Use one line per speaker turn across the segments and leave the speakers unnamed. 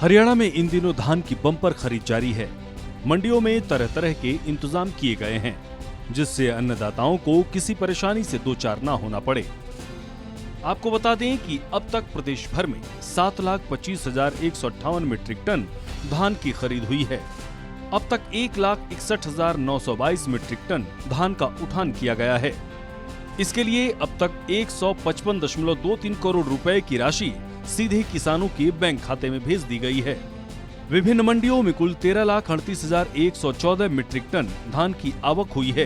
हरियाणा में इन दिनों धान की बम्पर खरीद जारी है। मंडियों में तरह तरह के इंतजाम किए गए हैं, जिससे अन्नदाताओं को किसी परेशानी से दो चार ना होना पड़े। आपको बता दें कि अब तक प्रदेश भर में 7,25,158 मीट्रिक टन धान की खरीद हुई है। अब तक 1,61,922 मीट्रिक टन धान का उठान किया गया है। इसके लिए अब तक 155.23 करोड़ रुपए की राशि सीधे किसानों के बैंक खाते में भेज दी गई है। विभिन्न मंडियों में कुल 13,38,114 मीट्रिक टन धान की आवक हुई है।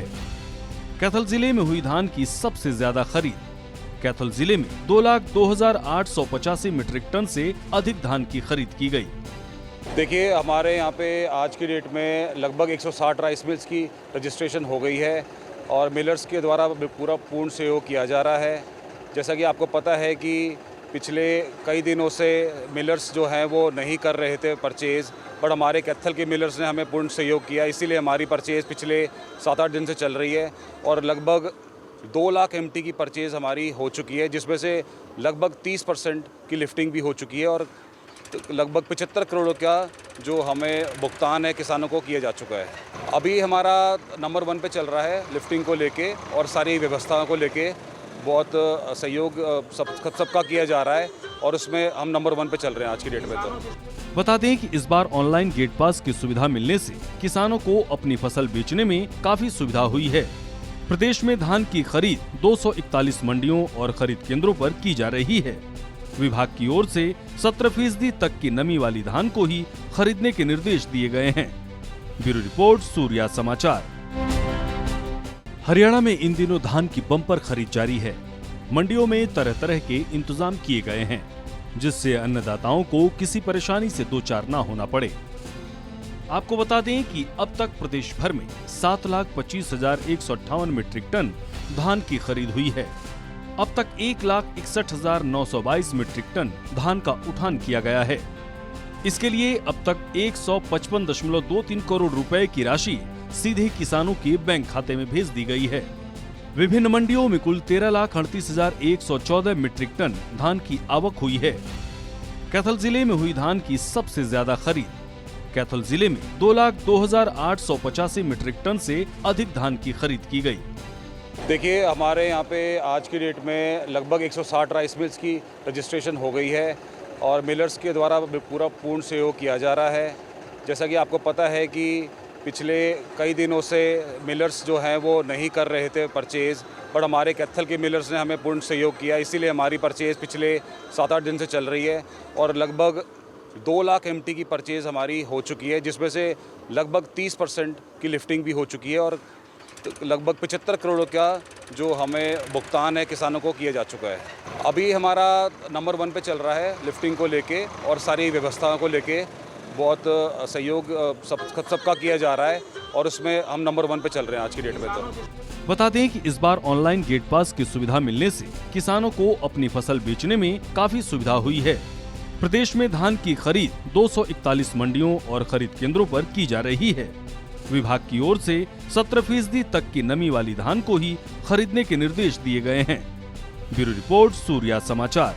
कैथल जिले में हुई धान की सबसे ज्यादा खरीद। कैथल जिले में 2,02,885 मीट्रिक टन से अधिक धान की खरीद की गई।
देखिए, हमारे यहाँ पे आज की डेट में लगभग 160 राइस मिल्स की रजिस्ट्रेशन हो गई है और मिलर्स के द्वारा पूरा पूर्ण सहयोग किया जा रहा है। जैसा कि आपको पता है कि पिछले कई दिनों से मिलर्स जो हैं वो नहीं कर रहे थे परचेज़, बट हमारे कैथल के मिलर्स ने हमें पूर्ण सहयोग किया, इसीलिए हमारी परचेज़ पिछले 7-8 दिन से चल रही है और लगभग 2 लाख MT की परचेज़ हमारी हो चुकी है, जिसमें से लगभग 30% की लिफ्टिंग भी हो चुकी है और लगभग 75 करोड़ का जो हमें भुगतान है किसानों को किया जा चुका है। अभी हमारा नंबर 1 पे चल रहा है लिफ्टिंग को लेके और सारी व्यवस्थाओं को लेके बहुत सहयोग सबका किया जा रहा है और उसमें हम नंबर 1 पे चल रहे हैं आज की डेट में। तो
बता दें कि इस बार ऑनलाइन गेट पास की सुविधा मिलने से किसानों को अपनी फसल बेचने में काफी सुविधा हुई है। प्रदेश में धान की खरीद 241 मंडियों और खरीद केंद्रों पर की जा रही है। विभाग की ओर से 17% तक की नमी वाली धान को ही खरीदने के निर्देश दिए गए हैं। ब्यूरो रिपोर्ट, सूर्या समाचार। हरियाणा में इन दिनों धान की बम्पर खरीद जारी है। मंडियों में तरह तरह के इंतजाम किए गए हैं, जिससे अन्नदाताओं को किसी परेशानी से दो चार ना होना पड़े। आपको बता दें कि अब तक प्रदेश भर में 7,25,158 मीट्रिक टन धान की खरीद हुई है। अब तक 1,61,922 मीट्रिक टन धान का उठान किया गया है। इसके लिए अब तक 155.23 करोड़ रुपए की राशि सीधे किसानों के बैंक खाते में भेज दी गई है। विभिन्न मंडियों में कुल 13,38,114 मीट्रिक टन धान की आवक हुई है। कैथल जिले में हुई धान की सबसे ज्यादा खरीद। कैथल जिले में 2,02,885 मीट्रिक टन से अधिक धान की खरीद की गई।
देखिए, हमारे यहाँ पे आज की डेट में लगभग 160 राइस मिल्स की रजिस्ट्रेशन हो गई है और मिलर्स के द्वारा पूरा पूर्ण सहयोग किया जा रहा है। जैसा कि आपको पता है कि पिछले कई दिनों से मिलर्स जो हैं वो नहीं कर रहे थे परचेज़, बट हमारे कैथल के मिलर्स ने हमें पूर्ण सहयोग किया, इसीलिए हमारी परचेज़ पिछले 7-8 दिन से चल रही है और लगभग 2 लाख MT की परचेज़ हमारी हो चुकी है, जिसमें से लगभग 30% की लिफ्टिंग भी हो चुकी है और लगभग 75 करोड़ का जो हमें भुगतान है किसानों को किया जा चुका है। अभी हमारा नंबर 1 पे चल रहा है लिफ्टिंग को लेके और सारी व्यवस्थाओं को लेके बहुत सहयोग सबका किया जा रहा है और उसमें हम नंबर 1 पे चल रहे हैं आज की डेट में। तो
बता दें कि इस बार ऑनलाइन गेट पास की सुविधा मिलने से किसानों को अपनी फसल बेचने में काफी सुविधा हुई है। प्रदेश में धान की खरीद 241 मंडियों और खरीद केंद्रों पर की जा रही है। विभाग की ओर से 17% तक की नमी वाली धान को ही खरीदने के निर्देश दिए गए हैं। ब्यूरो रिपोर्ट, सूर्या समाचार।